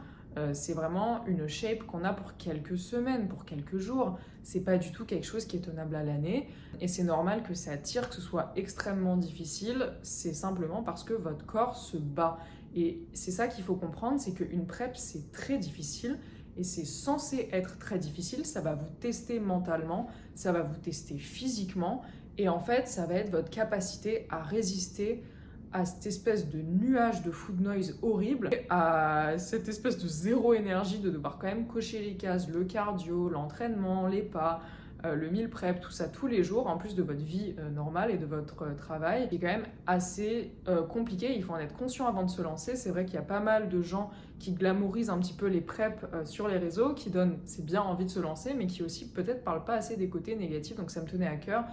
S1: C'est vraiment une shape qu'on a pour quelques semaines, pour quelques jours. C'est pas du tout quelque chose qui est tenable à l'année. Et c'est normal que ça tire, que ce soit extrêmement difficile. C'est simplement parce que votre corps se bat. Et c'est ça qu'il faut comprendre, c'est qu'une PrEP, c'est très difficile. Et c'est censé être très difficile. Ça va vous tester mentalement, ça va vous tester physiquement. Et en fait, ça va être votre capacité à résister à cette espèce de nuage de food noise horrible, à cette espèce de zéro énergie de devoir quand même cocher les cases, le cardio, l'entraînement, les pas, le meal prep, tout ça tous les jours, en plus de votre vie normale et de votre travail, qui est quand même assez compliqué. Il faut en être conscient avant de se lancer. C'est vrai qu'il y a pas mal de gens qui glamourisent un petit peu les preps sur les réseaux, qui donnent, c'est bien, envie de se lancer, mais qui aussi peut-être parlent pas assez des côtés négatifs. Donc ça me tenait à cœur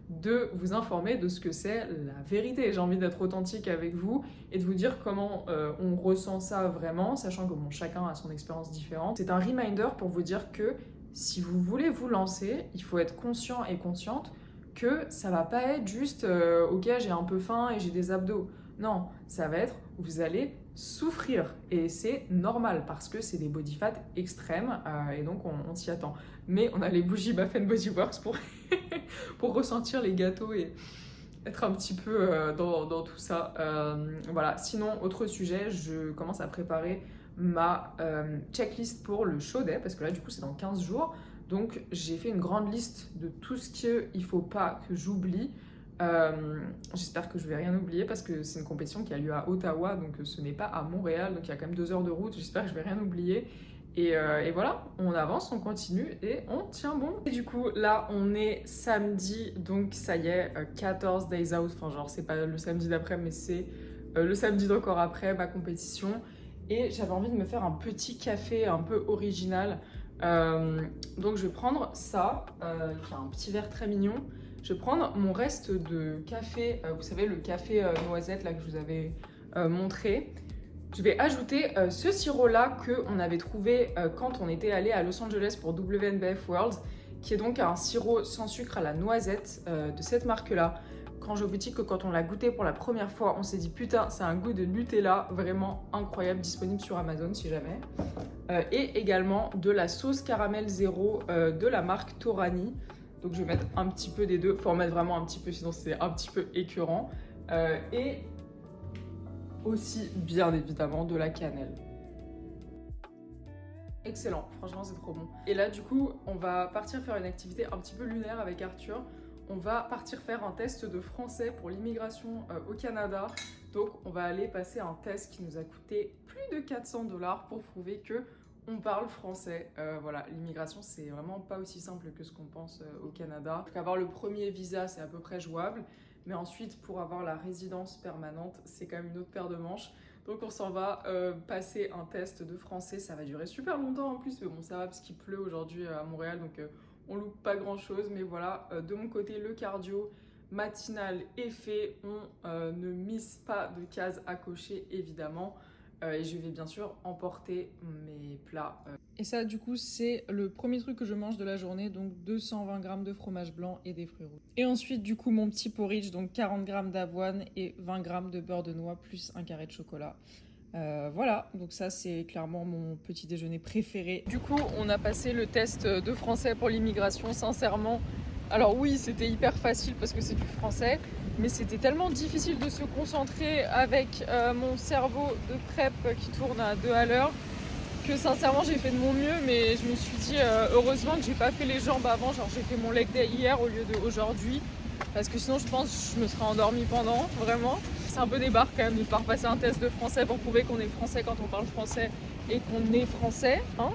S1: de vous informer de ce que c'est la vérité. J'ai envie d'être authentique avec vous et de vous dire comment on ressent ça vraiment, sachant que chacun a son expérience différente. C'est un reminder pour vous dire que si vous voulez vous lancer, il faut être conscient et consciente que ça va pas être juste ok, j'ai un peu faim et j'ai des abdos. Non, ça va être vous allez souffrir et c'est normal parce que c'est des body fat extrêmes et donc on s'y attend. Mais on a les bougies Bath & Body Works pour ressentir les gâteaux et être un petit peu dans tout ça. Voilà. Sinon, autre sujet, je commence à préparer ma checklist pour le show day parce que là du coup c'est dans 15 jours. Donc j'ai fait une grande liste de tout ce qu'il ne faut pas que j'oublie. J'espère que je vais rien oublier parce que c'est une compétition qui a lieu à Ottawa, donc ce n'est pas à Montréal, donc il y a quand même 2 heures de route. J'espère que je vais rien oublier. Et voilà, on avance, on continue et on tient bon. Et du coup, là, on est samedi, donc ça y est, 14 days out. Enfin, genre, c'est pas le samedi d'après, mais c'est le samedi d'encore après ma compétition. Et j'avais envie de me faire un petit café un peu original. Donc, je vais prendre ça, qui est un petit verre très mignon. Je vais prendre mon reste de café, vous savez, le café noisette là que je vous avais montré. Je vais ajouter ce sirop-là qu'on avait trouvé quand on était allé à Los Angeles pour WNBF World, qui est donc un sirop sans sucre à la noisette de cette marque-là. Quand je vous dis que quand on l'a goûté pour la première fois, on s'est dit putain, c'est un goût de Nutella vraiment incroyable, disponible sur Amazon si jamais. Et également de la sauce caramel zéro de la marque Torani. Donc je vais mettre un petit peu des deux, faut en mettre vraiment un petit peu, sinon c'est un petit peu écœurant. Et aussi, bien évidemment, de la cannelle. Excellent, franchement c'est trop bon. Et là du coup, on va partir faire une activité un petit peu lunaire avec Arthur. On va partir faire un test de français pour l'immigration au Canada. Donc on va aller passer un test qui nous a coûté plus de 400 $ pour prouver que on parle français. Voilà, l'immigration c'est vraiment pas aussi simple que ce qu'on pense au Canada. Donc avoir le premier visa c'est à peu près jouable. Mais ensuite, pour avoir la résidence permanente, c'est quand même une autre paire de manches. Donc on s'en va passer un test de français. Ça va durer super longtemps en plus, mais bon, ça va parce qu'il pleut aujourd'hui à Montréal, donc on loupe pas grand-chose. Mais voilà, de mon côté, le cardio matinal est fait. On ne mise pas de cases à cocher, évidemment. Et je vais bien sûr emporter mes plats. Et ça, du coup, c'est le premier truc que je mange de la journée, donc 220 g de fromage blanc et des fruits rouges. Et ensuite, du coup, mon petit porridge, donc 40 g d'avoine et 20 g de beurre de noix, plus un carré de chocolat. Voilà, donc ça, c'est clairement mon petit déjeuner préféré. Du coup, on a passé le test de français pour l'immigration, sincèrement. Alors oui, c'était hyper facile parce que c'est du français, mais c'était tellement difficile de se concentrer avec mon cerveau de prep qui tourne à 2 à l'heure que sincèrement j'ai fait de mon mieux, mais je me suis dit heureusement que j'ai pas fait les jambes avant, genre j'ai fait mon leg day hier au lieu d'aujourd'hui parce que sinon je pense que je me serais endormie pendant, vraiment. C'est un peu des barres quand même de devoir passer un test de français pour prouver qu'on est français quand on parle français et qu'on est français, hein.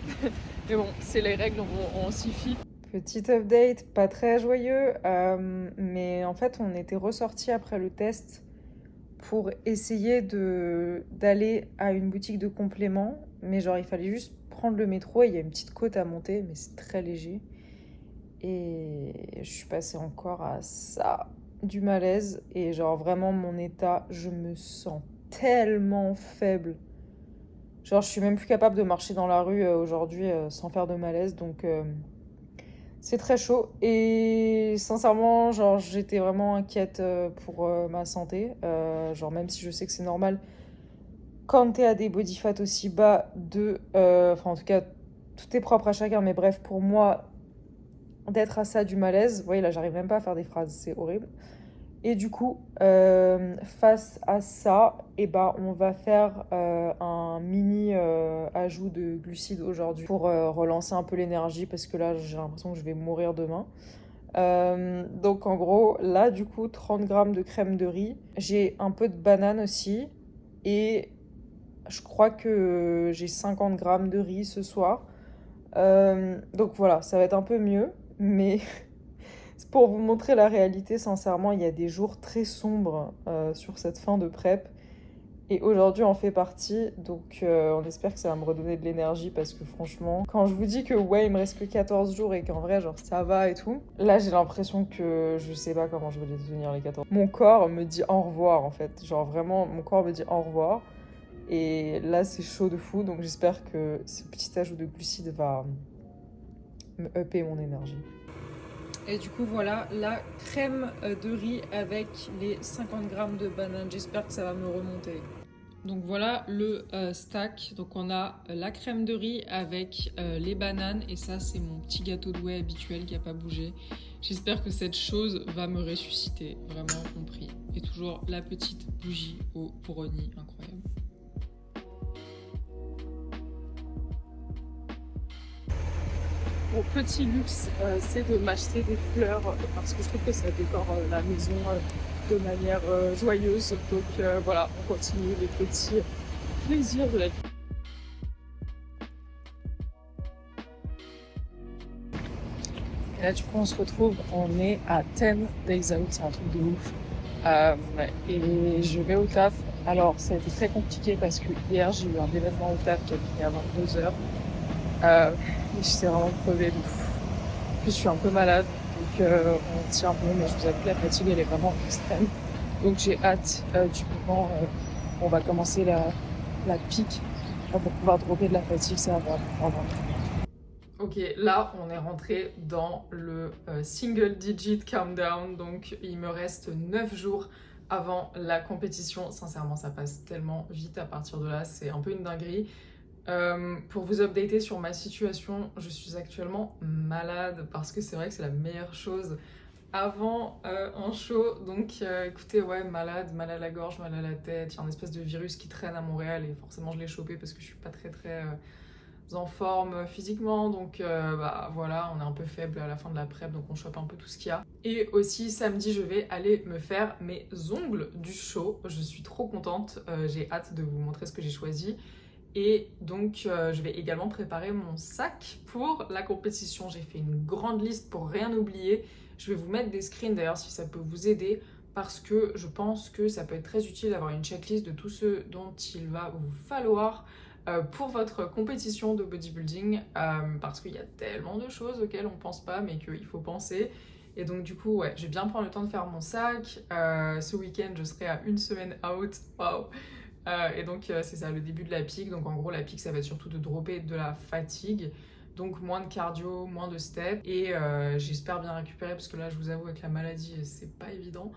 S1: Mais bon, c'est les règles, on s'y fie. Petit update, pas très joyeux, mais en fait on était ressortis après le test pour essayer d'aller à une boutique de compléments, mais genre il fallait juste prendre le métro et il y a une petite côte à monter, mais c'est très léger. Et je suis passée encore à ça, du malaise, et genre vraiment mon état, je me sens tellement faible. Genre je suis même plus capable de marcher dans la rue aujourd'hui sans faire de malaise, donc c'est très chaud. Et sincèrement, genre j'étais vraiment inquiète pour ma santé. Genre même si je sais que c'est normal quand t'es à des body fat aussi bas enfin en tout cas tout est propre à chacun, mais bref pour moi d'être à ça du malaise. Vous voyez là j'arrive même pas à faire des phrases, c'est horrible. Et du coup, face à ça, eh ben, on va faire un mini ajout de glucides aujourd'hui pour relancer un peu l'énergie parce que là, j'ai l'impression que je vais mourir demain. Donc en gros, là, du coup, 30 grammes de crème de riz. J'ai un peu de banane aussi. Et je crois que j'ai 50 grammes de riz ce soir. Donc voilà, ça va être un peu mieux. Mais pour vous montrer la réalité, sincèrement, il y a des jours très sombres sur cette fin de prep. Et aujourd'hui, en fait partie. Donc, on espère que ça va me redonner de l'énergie parce que franchement, quand je vous dis que ouais, il me reste que 14 jours et qu'en vrai, genre, ça va et tout, là, j'ai l'impression que je sais pas comment je vais les tenir les 14. Mon corps me dit au revoir, en fait. Genre, vraiment, mon corps me dit au revoir. Et là, c'est chaud de fou. Donc, j'espère que ce petit ajout de glucides va me upper mon énergie. Et du coup, voilà la crème de riz avec les 50 grammes de banane. J'espère que ça va me remonter. Donc voilà le stack. Donc on a la crème de riz avec les bananes. Et ça, c'est mon petit gâteau de whey habituel qui n'a pas bougé. J'espère que cette chose va me ressusciter. Vraiment, on prie. Et toujours la petite bougie au brownie. Incroyable. Mon petit luxe, c'est de m'acheter des fleurs parce que je trouve que ça décore la maison de manière joyeuse. Donc voilà, on continue les petits plaisirs de la vie. Et là, du coup, on se retrouve, on est à 10 Days Out, c'est un truc de ouf. Et je vais au taf. Alors, ça a été très compliqué parce que hier, j'ai eu un événement au taf qui a fini à 22h. Et j'étais vraiment crevée de fou. En plus, je suis un peu malade, donc on tient bon, mais je vous avoue que la fatigue, elle est vraiment extrême. Donc j'ai hâte du moment où on va commencer la pique pour pouvoir dropper de la fatigue, ça va prendre. Ok, là on est rentré dans le single digit countdown, donc il me reste 9 jours avant la compétition. Sincèrement, ça passe tellement vite à partir de là, c'est un peu une dinguerie. Pour vous updater sur ma situation, je suis actuellement malade parce que c'est vrai que c'est la meilleure chose avant un show. Donc écoutez, ouais, malade à la gorge, mal à la tête. Il y a un espèce de virus qui traîne à Montréal et forcément je l'ai chopé parce que je suis pas très en forme physiquement. Donc bah voilà, on est un peu faible à la fin de la prep, donc on chope un peu tout ce qu'il y a. Et aussi samedi, je vais aller me faire mes ongles du show. Je suis trop contente, j'ai hâte de vous montrer ce que j'ai choisi. Et donc, je vais également préparer mon sac pour la compétition. J'ai fait une grande liste pour rien oublier. Je vais vous mettre des screens d'ailleurs si ça peut vous aider parce que je pense que ça peut être très utile d'avoir une checklist de tout ce dont il va vous falloir pour votre compétition de bodybuilding parce qu'il y a tellement de choses auxquelles on pense pas mais qu'il faut penser. Et donc du coup, ouais, je vais bien prendre le temps de faire mon sac. Ce week-end, je serai à une semaine out. Waouh! Et donc c'est ça le début de la pique. Donc en gros la pique ça va être surtout de dropper de la fatigue. Donc moins de cardio, moins de steps. Et j'espère bien récupérer parce que là je vous avoue avec la maladie c'est pas évident.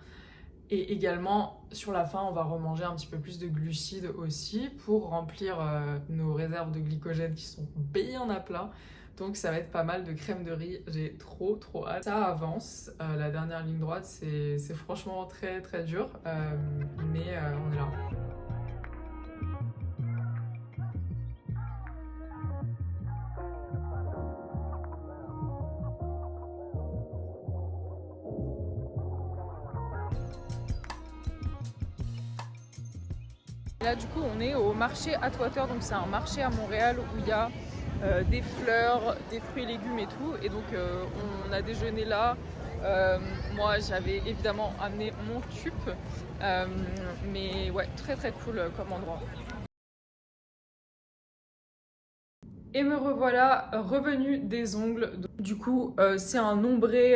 S1: Et également sur la fin on va remanger un petit peu plus de glucides aussi pour remplir nos réserves de glycogène qui sont bien à plat. Donc ça va être pas mal de crème de riz, j'ai trop hâte. Ça avance, la dernière ligne droite c'est franchement très dur, mais on est là. Là du coup on est au marché Atwater, donc c'est un marché à Montréal où il y a des fleurs, des fruits et légumes et tout. Et donc on a déjeuné là. Moi j'avais évidemment amené mon tup, mais ouais, très très cool comme endroit. Et me revoilà revenu des ongles. Du coup, c'est un ombré,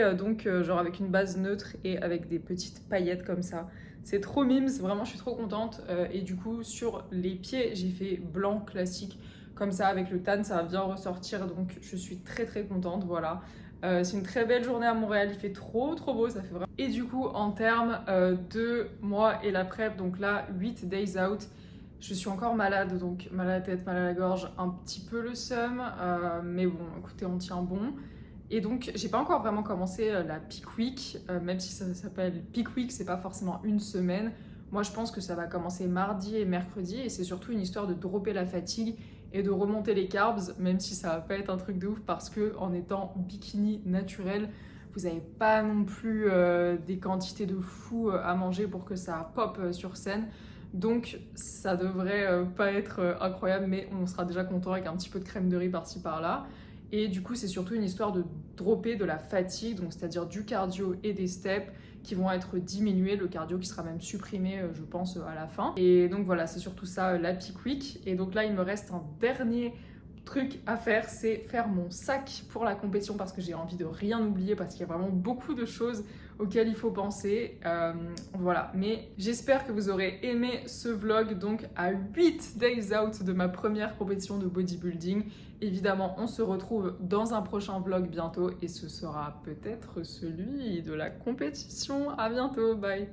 S1: genre avec une base neutre et avec des petites paillettes comme ça. C'est trop mimes, vraiment, je suis trop contente. Et du coup, sur les pieds, j'ai fait blanc classique. Comme ça, avec le tan, ça va bien ressortir. Donc, je suis très très contente, voilà. C'est une très belle journée à Montréal, il fait trop trop beau, ça fait vraiment. Et du coup, en termes de moi et la prep, donc là, 8 days out. Je suis encore malade, donc mal à la tête, mal à la gorge, un petit peu le seum, mais bon, écoutez, on tient bon. Et donc, j'ai pas encore vraiment commencé la peak week, même si ça s'appelle peak week, c'est pas forcément une semaine. Moi, je pense que ça va commencer mardi et mercredi, et c'est surtout une histoire de dropper la fatigue et de remonter les carbs, même si ça va pas être un truc de ouf, parce que en étant bikini naturel, vous n'avez pas non plus des quantités de fou à manger pour que ça pop sur scène. Donc ça devrait pas être incroyable, mais on sera déjà content avec un petit peu de crème de riz par-ci par-là. Et du coup, c'est surtout une histoire de dropper de la fatigue, donc c'est-à-dire du cardio et des steps qui vont être diminués, le cardio qui sera même supprimé, je pense, à la fin. Et donc voilà, c'est surtout ça la peak week. Et donc là, il me reste un dernier truc à faire, c'est faire mon sac pour la compétition parce que j'ai envie de rien oublier parce qu'il y a vraiment beaucoup de choses auxquelles il faut penser. Voilà, mais j'espère que vous aurez aimé ce vlog donc à 8 days out de ma première compétition de bodybuilding. Évidemment, on se retrouve dans un prochain vlog bientôt et ce sera peut-être celui de la compétition. À bientôt, bye!